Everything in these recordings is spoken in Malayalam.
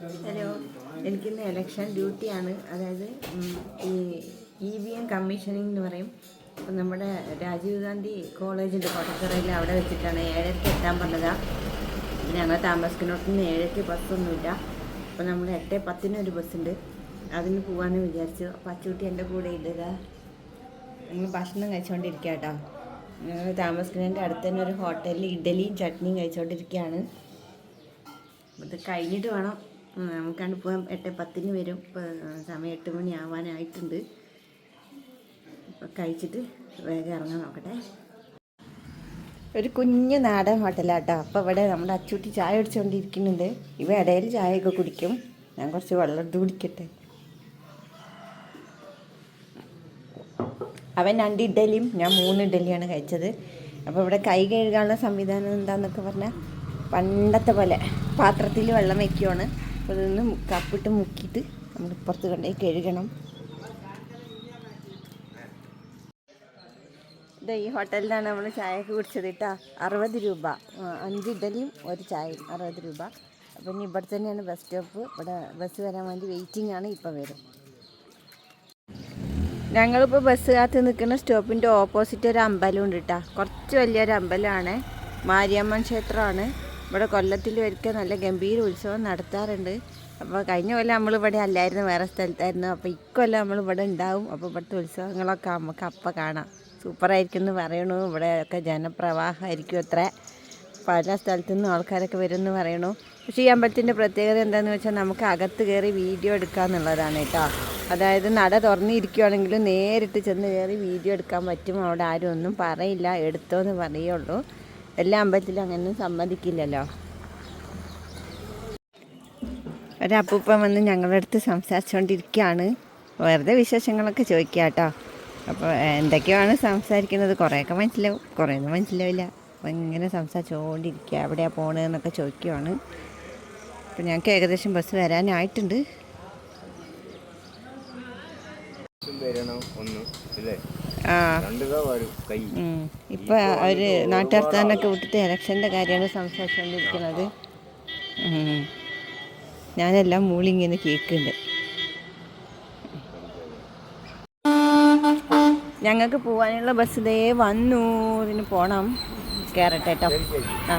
ഹലോ, എനിക്കിന്ന് ഇലക്ഷൻ ഡ്യൂട്ടിയാണ്. അതായത് ഈ EVM കമ്മീഷനിങ് എന്ന് പറയും. അപ്പം നമ്മുടെ രാജീവ് ഗാന്ധി കോളേജുണ്ട് കോട്ടക്കറയിൽ, അവിടെ വെച്ചിട്ടാണ് 7:00 എത്താൻ പറഞ്ഞതാണ്. ഞങ്ങൾ താമസിക്കുന്നിടത്തുനിന്ന് 7:00 ബസ്സൊന്നുമില്ല. അപ്പോൾ നമ്മൾ 8:10 ബസ്സുണ്ട്, അതിന് പോകാമെന്ന് വിചാരിച്ചു. അപ്പോൾ അച്ചൂട്ടി എൻ്റെ കൂടെ ഇടുക. ഞങ്ങൾ ഭക്ഷണം കഴിച്ചുകൊണ്ടിരിക്കുക കേട്ടോ. ഞങ്ങൾ താമസിക്കുന്നതിൻ്റെ അടുത്ത് തന്നെ ഒരു ഹോട്ടലിൽ ഇഡ്ഡലിയും ചട്നിയും കഴിച്ചുകൊണ്ടിരിക്കുകയാണ്. ഇത് കഴിഞ്ഞിട്ട് വേണം നമുക്കാണ്ട് പോകാൻ. 8:10 വരും. ഇപ്പോൾ സമയം 8 മണി ആവാനായിട്ടുണ്ട്. അപ്പോൾ കഴിച്ചിട്ട് വേഗം ഇറങ്ങാൻ നോക്കട്ടെ. ഒരു കുഞ്ഞു നാടൻ ഹോട്ടലാട്ടോ. അപ്പോൾ ഇവിടെ നമ്മുടെ അച്ചൂട്ടി ചായ കുടിച്ചുകൊണ്ടിരിക്കുന്നുണ്ട്. ഇവ ഇടയിൽ ചായയൊക്കെ കുടിക്കും. ഞാൻ കുറച്ച് വെള്ളം എടുത്ത് കുടിക്കട്ടെ. അവൻ 2 ഇഡ്ഡലിയും ഞാൻ 3 ഇഡ്ഡലിയാണ് കഴിച്ചത്. അപ്പോൾ ഇവിടെ കൈ കഴുകാനുള്ള സംവിധാനം എന്താണെന്നൊക്കെ പറഞ്ഞാൽ പണ്ടത്തെ പോലെ പാത്രത്തിൽ വെള്ളം വയ്ക്കുകയാണ്. അപ്പോൾ ഇതൊന്ന് കപ്പിട്ട് മുക്കിയിട്ട് നമ്മൾ ഇപ്പുറത്ത് കൊണ്ടുപോയി കഴുകണം. ഇത് ഈ ഹോട്ടലിലാണ് നമ്മൾ ചായയൊക്കെ കുടിച്ചത് കേട്ടോ. 60 രൂപ, 5 ഇഡ്ഡലിയും 1 ചായയും 60 രൂപ. അപ്പോൾ ഇനി ഇവിടെ തന്നെയാണ് ബസ് സ്റ്റോപ്പ്. ഇവിടെ ബസ് വരാൻ വേണ്ടി വെയിറ്റിംഗ് ആണ്. ഇപ്പോൾ വരും. ഞങ്ങളിപ്പോൾ ബസ് കാത്ത് നിൽക്കുന്ന സ്റ്റോപ്പിൻ്റെ ഓപ്പോസിറ്റ് ഒരു അമ്പലമുണ്ട് കേട്ടോ. കുറച്ച് വലിയൊരു അമ്പലമാണ്. മാരിയമ്മൻ ക്ഷേത്രമാണ്. ഇവിടെ കൊല്ലത്തിൽ ഒരിക്കൽ നല്ല ഗംഭീര ഉത്സവം നടത്താറുണ്ട്. അപ്പോൾ കഴിഞ്ഞ കൊല്ലം നമ്മളിവിടെ അല്ലായിരുന്നു, വേറെ സ്ഥലത്തായിരുന്നു. അപ്പോൾ ഇക്കൊല്ലം നമ്മളിവിടെ ഉണ്ടാവും. അപ്പോൾ ഇവിടുത്തെ ഉത്സവങ്ങളൊക്കെ നമുക്ക് അപ്പം കാണാം. സൂപ്പറായിരിക്കും എന്ന് പറയണു. ഇവിടെയൊക്കെ ജനപ്രവാഹമായിരിക്കും അത്ര. പല സ്ഥലത്തു നിന്നും ആൾക്കാരൊക്കെ വരുമെന്ന് പറയണു. പക്ഷേ ഈ അമ്പലത്തിൻ്റെ പ്രത്യേകത എന്താണെന്ന് വെച്ചാൽ നമുക്ക് അകത്ത് കയറി വീഡിയോ എടുക്കാമെന്നുള്ളതാണ് കേട്ടോ. അതായത് നട തുറന്നിരിക്കുകയാണെങ്കിലും നേരിട്ട് ചെന്ന് കയറി വീഡിയോ എടുക്കാൻ പറ്റും. അവിടെ ആരും ഒന്നും പറയില്ല, എടുത്തോന്ന് പറയുള്ളൂ. എല്ലാ അമ്പലത്തിലും അങ്ങനെ സമ്മതിക്കില്ലല്ലോ. ഒരപ്പൂപ്പൻ വന്ന് ഞങ്ങളുടെ അടുത്ത് സംസാരിച്ചുകൊണ്ടിരിക്കുകയാണ്. വെറുതെ വിശേഷങ്ങളൊക്കെ ചോദിക്കുക കേട്ടോ. അപ്പോൾ എന്തൊക്കെയാണ് സംസാരിക്കുന്നത്, കുറേയൊക്കെ മനസ്സിലാവും, കുറേയൊന്നും മനസ്സിലാവില്ല. അപ്പോൾ ഇങ്ങനെ സംസാരിച്ചുകൊണ്ടിരിക്കുക. എവിടെയാണ് പോകണതെന്നൊക്കെ ചോദിക്കുകയാണ്. അപ്പോൾ ഞങ്ങൾക്ക് ഏകദേശം ബസ് വരാനായിട്ടുണ്ട്. ഇപ്പൊ അവര് നാട്ടുകാർത്താനൊക്കെ വിട്ടിട്ട് ഇലക്ഷൻ്റെ കാര്യമാണ് സംസാരിച്ചുകൊണ്ടിരിക്കുന്നത്. ഞാനെല്ലാം മൂളിങ്ങനെ കേൾക്കുന്നുണ്ട്. ഞങ്ങൾക്ക് പോകാനുള്ള ബസ് ഇതേ വന്നു. ഇതിന് പോകണം. കയറട്ടെ കേട്ടോ. ആ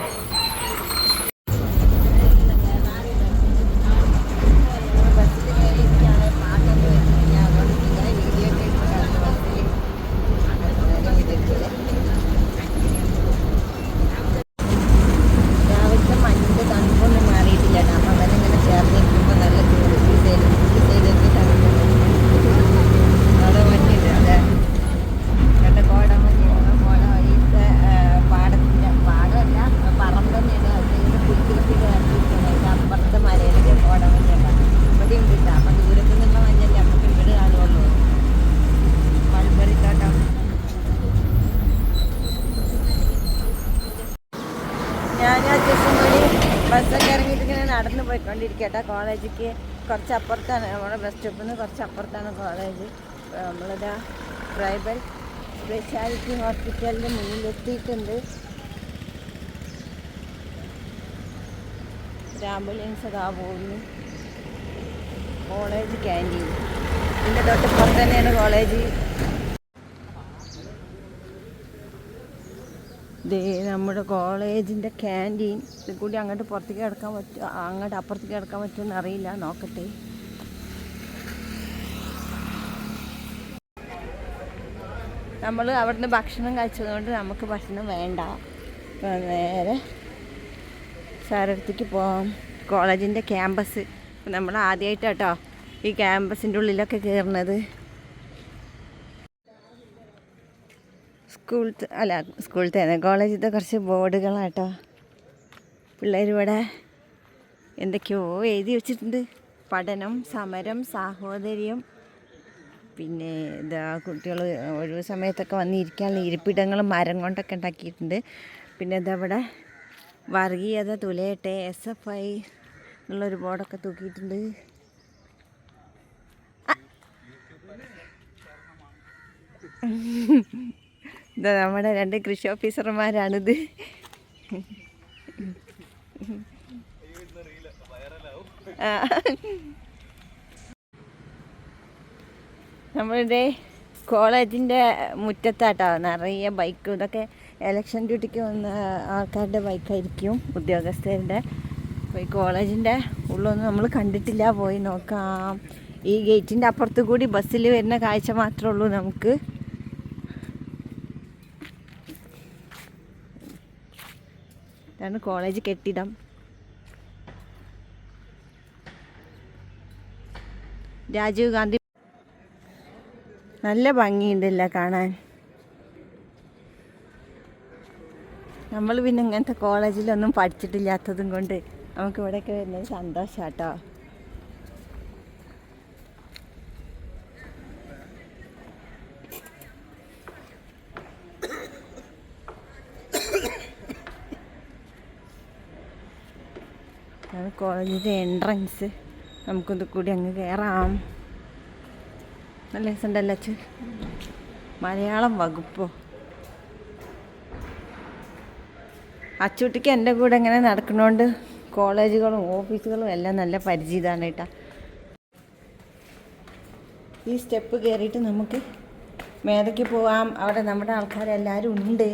ഞാൻ അത്യാവശ്യം കൂടി ബസ്സൊക്കെ ഇറങ്ങിയിട്ട് ഇങ്ങനെ നടന്ന് പോയിക്കൊണ്ടിരിക്കട്ടെ. കോളേജിലേക്ക് കുറച്ച് അപ്പുറത്താണ്, നമ്മുടെ ബസ് സ്റ്റോപ്പിൽ നിന്ന് കുറച്ച് അപ്പുറത്താണ് കോളേജ്. നമ്മളിതാ ട്രൈബൽ സ്പെഷ്യാലിറ്റി ഹോസ്പിറ്റലിൻ്റെ മുന്നിലെത്തിയിട്ടുണ്ട്. ഒരു ആംബുലൻസ് ഇതാ പോകുന്നു. കോളേജ് ക്യാൻറ്റീൻ ഇതിൻ്റെ തൊട്ട് പുറത്ത് തന്നെയാണ് കോളേജ്. ഇതേ നമ്മുടെ കോളേജിൻ്റെ ക്യാൻറ്റീൻ. ഇത് കൂടി അങ്ങോട്ട് പുറത്തേക്ക് കിടക്കാൻ പറ്റുമോ, അങ്ങോട്ട് അപ്പുറത്തേക്ക് കിടക്കാൻ പറ്റുമെന്ന് അറിയില്ല, നോക്കട്ടെ. നമ്മൾ അവിടുന്ന് ഭക്ഷണം കഴിച്ചതുകൊണ്ട് നമുക്ക് ഭക്ഷണം വേണ്ട. നേരെ സാരടുത്തേക്ക് പോകാം. കോളേജിൻ്റെ ക്യാമ്പസ്. നമ്മൾ ആദ്യമായിട്ടാട്ടോ ഈ ക്യാമ്പസിൻ്റെ ഉള്ളിലൊക്കെ കയറുന്നത്. സ്കൂളത്തെ കോളേജിലത്തെ കുറച്ച് ബോർഡുകളാട്ടോ. പിള്ളേർ ഇവിടെ എന്തൊക്കെയോ എഴുതി വെച്ചിട്ടുണ്ട്. പഠനം, സമരം, സാഹോദര്യം. പിന്നെ ഇതാ കുട്ടികൾ ഒഴിവ് സമയത്തൊക്കെ വന്നിരിക്കാനുള്ള ഇരിപ്പിടങ്ങൾ മരം കൊണ്ടൊക്കെ ഉണ്ടാക്കിയിട്ടുണ്ട്. പിന്നെ ഇതവിടെ വർഗീയത തുലയട്ടെ SFI എന്നുള്ളൊരു ബോർഡൊക്കെ തൂക്കിയിട്ടുണ്ട്. ഇതാ നമ്മുടെ 2 കൃഷി ഓഫീസർമാരാണിത്. നമ്മളുടെ കോളേജിൻ്റെ മുറ്റത്താട്ടോ നിറയെ ബൈക്കും. ഇതൊക്കെ എലക്ഷൻ ഡ്യൂട്ടിക്ക് വന്ന ആൾക്കാരുടെ ബൈക്കായിരിക്കും, ഉദ്യോഗസ്ഥരുടെ. അപ്പോൾ ഈ കോളേജിൻ്റെ ഉള്ളൊന്നും നമ്മൾ കണ്ടിട്ടില്ല, പോയി നോക്കാം. ഈ ഗേറ്റിൻ്റെ അപ്പുറത്ത് കൂടി ബസ്സിൽ വരുന്ന കാഴ്ച മാത്രമേ ഉള്ളൂ നമുക്ക്. ഇതാണ് കോളേജ് കെട്ടിടം. രാജീവ് ഗാന്ധി. നല്ല ഭംഗിയുണ്ടല്ലോ കാണാൻ. നമ്മൾ പിന്നെ ഇങ്ങനത്തെ കോളേജിലൊന്നും പഠിച്ചിട്ടില്ലാത്തതും കൊണ്ട് നമുക്ക് ഇവിടെയൊക്കെ വരുന്നത് സന്തോഷാട്ടോ. കോളേജിൻ്റെ എൻട്രൻസ്. നമുക്കൊന്ന് കൂടി അങ്ങ് കയറാം. നല്ല രസമുണ്ടല്ലോ അച്ഛൻ. മലയാളം വകുപ്പോ. അച്ചൂട്ടിക്ക് എൻ്റെ കൂടെ ഇങ്ങനെ നടക്കുന്നതുകൊണ്ട് കോളേജുകളും ഓഫീസുകളും എല്ലാം നല്ല പരിചിതമാണ് കേട്ടോ. ഈ സ്റ്റെപ്പ് കയറിയിട്ട് നമുക്ക് മേലേക്ക് പോവാം. അവിടെ നമ്മുടെ ആൾക്കാരെല്ലാവരും ഉണ്ട്.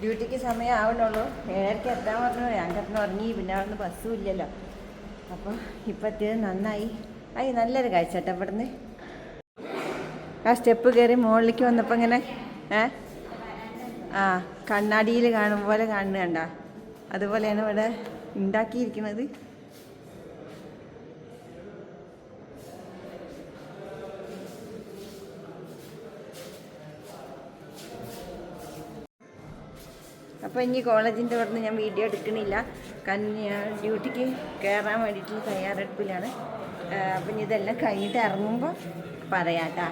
ഡ്യൂട്ടിക്ക് സമയം ആവണുള്ളൂ. 7:30 എത്താൻ പറഞ്ഞു. ഞാൻ കിടന്ന് ഉറങ്ങി. പിന്നെ അവിടെ നിന്ന് ബസ്സും ഇല്ലല്ലോ. അപ്പോൾ ഇപ്പം എത്തിയത് നന്നായി. നല്ലൊരു കാഴ്ച കേട്ടോ ഇവിടുന്ന്. ആ സ്റ്റെപ്പ് കയറി മുകളിലേക്ക് വന്നപ്പോൾ ഇങ്ങനെ കണ്ണാടിയിൽ കാണും പോലെ കാണുന്ന കണ്ട. അതുപോലെയാണ് ഇവിടെ ഉണ്ടാക്കിയിരിക്കുന്നത്. അപ്പോൾ ഇനി കോളേജിൻ്റെ അവിടെ നിന്ന് ഞാൻ വീഡിയോ എടുക്കണില്ല. കാരണം ഞാൻ ഡ്യൂട്ടിക്ക് കയറാൻ വേണ്ടിയിട്ടുള്ള തയ്യാറെടുപ്പിലാണ്. അപ്പം ഇനി ഇതെല്ലാം കഴിഞ്ഞിട്ട് ഇറങ്ങുമ്പോൾ പറയാട്ടാ.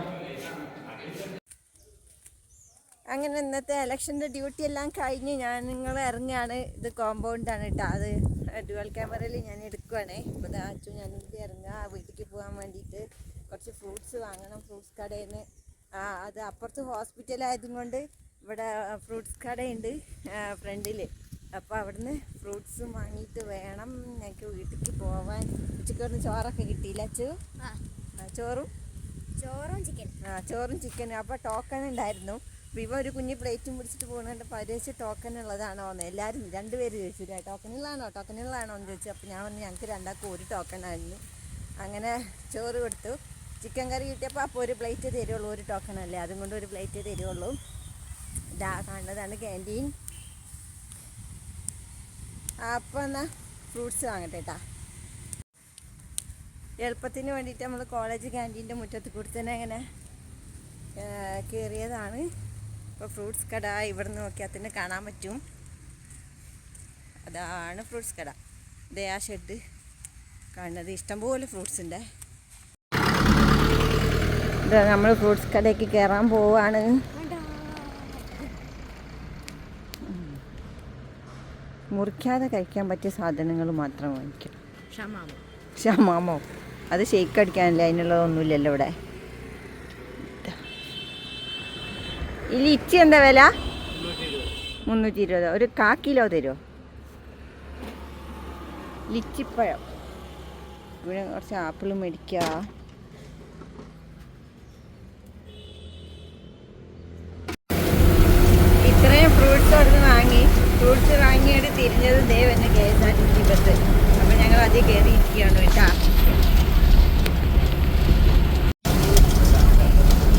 അങ്ങനെ ഇന്നത്തെ ഇലക്ഷൻ്റെ ഡ്യൂട്ടി എല്ലാം കഴിഞ്ഞ് നിങ്ങൾ ഇറങ്ങുകയാണ്. ഇത് കോമ്പൗണ്ടാണ് കേട്ടോ. അത് ഡുവൽ ക്യാമറയിൽ ഞാൻ എടുക്കുവാണേ. ഇപ്പോൾ അച്ചു ഞാനിത് ഇറങ്ങുക വീട്ടിലേക്ക് പോകാൻ വേണ്ടിയിട്ട്. കുറച്ച് ഫ്രൂട്ട്സ് വാങ്ങണം ഫ്രൂട്ട്സ് കടയിൽ നിന്ന്. അത് അപ്പുറത്ത് ഹോസ്പിറ്റലായതും കൊണ്ട് ഇവിടെ ഫ്രൂട്ട്സ് കടയുണ്ട് ഫ്രണ്ടിൽ. അപ്പോൾ അവിടുന്ന് ഫ്രൂട്ട്സും വാങ്ങിയിട്ട് വേണം ഞങ്ങൾക്ക് വീട്ടിലേക്ക് പോവാൻ. ഉച്ചക്കൊന്ന് ചോറൊക്കെ കിട്ടിയില്ല അച്ചു? ചോറും ചിക്കൻ. ചോറും ചിക്കനും. അപ്പോൾ ടോക്കൺ ഉണ്ടായിരുന്നു. അപ്പോൾ ഇവ ഒരു കുഞ്ഞ് പ്ലേറ്റും പിടിച്ചിട്ട് പോകുന്നുണ്ട്. അപ്പോൾ അവർ വെച്ച് ടോക്കൺ ഉള്ളതാണോ എന്ന് എല്ലാവരും 2 പേര് ചോദിച്ചു. ടോക്കണുള്ളതാണോ എന്ന് ചോദിച്ചു. അപ്പോൾ ഞാൻ പറഞ്ഞു ഞങ്ങൾക്ക് 2 ഒരു ടോക്കണായിരുന്നു. അങ്ങനെ ചോറ് കൊടുത്തു. ചിക്കൻ കറി കിട്ടിയപ്പോൾ അപ്പോൾ ഒരു പ്ലേറ്റ് തരുള്ളൂ, ഒരു ടോക്കൺ അല്ലേ, അതും കൊണ്ട് ഒരു പ്ലേറ്റ് തരുള്ളൂ. ഇതാ കാണുന്നതാണ് ക്യാൻറ്റീൻ. അപ്പോൾ എന്നാൽ ഫ്രൂട്ട്സ് വാങ്ങട്ടെ കേട്ടോ. എളുപ്പത്തിന് വേണ്ടിയിട്ട് നമ്മൾ കോളേജ് ക്യാൻറ്റീൻ്റെ മുറ്റത്ത് കൂടി തന്നെ അങ്ങനെ കയറിയതാണ്. ഇപ്പോൾ ഫ്രൂട്ട്സ് കട ഇവിടെ നിന്ന് നോക്കിയാൽ തന്നെ കാണാൻ പറ്റും. അതാണ് ഫ്രൂട്ട്സ് കട. ഇതേ ആ ഷെഡ് കാണുന്നത്. ഇഷ്ടംപോലെ ഫ്രൂട്ട്സ് ഉണ്ട്. ഇതാ നമ്മൾ ഫ്രൂട്ട്സ് കടയ്ക്ക് കയറാൻ പോവാണ്. മുറിക്കാതെ കഴിക്കാൻ പറ്റിയ സാധനങ്ങൾ മാത്രം വാങ്ങിക്കാം. ഷമാമോ അത് ഷെയ്ക്ക് അടിക്കാനല്ലേ, അതിനുള്ളതൊന്നുമില്ലല്ലോ ഇവിടെ. ഈ ലിച്ചി എന്താ വില? 320. ഒരു 1/4 കിലോ തരുമോ? ലിച്ചിപ്പഴം. ഇവിടെ കുറച്ച് ആപ്പിൾ മേടിക്കുക. ഇത്രയും ഫ്രൂട്ട്സ് അവിടുന്ന് വാങ്ങി. ഫ്രൂട്ട്സ് വാങ്ങിയിട്ട് തിരിഞ്ഞത് തന്നെ KSRTC ബസ്. അപ്പം ഞങ്ങൾ അതിൽ കയറിയിരിക്കുകയാണ് കേട്ടോ.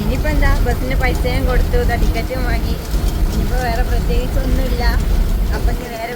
ഇനിയിപ്പോൾ എന്താ, ബസ്സിന് പൈസയും കൊടുത്തു, ടിക്കറ്റും വാങ്ങി. ഇനിയിപ്പോൾ വേറെ പ്രത്യേകിച്ചൊന്നുമില്ല. അപ്പം ഇനി നേരെ